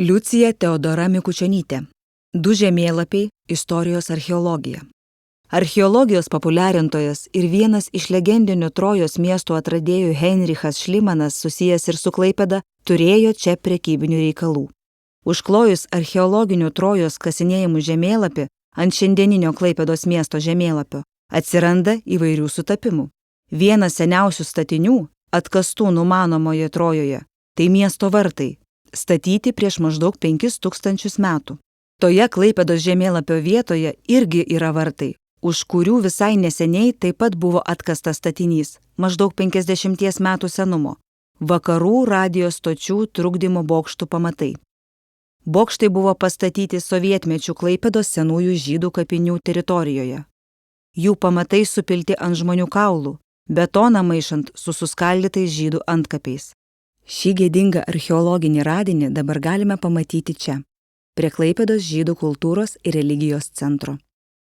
Liucija Teodora Mikučionytė. 2 žemėlapiai – istorijos archeologija. Archeologijos populiarintojas ir vienas iš legendinių Trojos miesto atradėjų Heinrichas Šlimanas, susijęs ir su Klaipėda, turėjo čia prekybinių reikalų. Užklojus archeologinių Trojos kasinėjimų žemėlapį ant šiandieninio Klaipėdos miesto žemėlapio atsiranda įvairių sutapimų. Vienas seniausių statinių, atkastų numanomoje Trojoje, tai miesto vartai, statyti prieš maždaug 5000 metų. Toje Klaipėdos žemėlapio vietoje irgi yra vartai, už kurių visai neseniai taip pat buvo atkastas statinys, maždaug 50 metų senumo, vakarų radijo stočių trukdymo bokštų pamatai. Bokštai buvo pastatyti sovietmečių Klaipėdos senųjų žydų kapinių teritorijoje. Jų pamatai supilti ant žmonių kaulų, betoną maišant su suskaldytais žydų antkapiais. Šį gėdingą archeologinį radinį dabar galime pamatyti čia, prie Klaipėdos žydų kultūros ir religijos centro.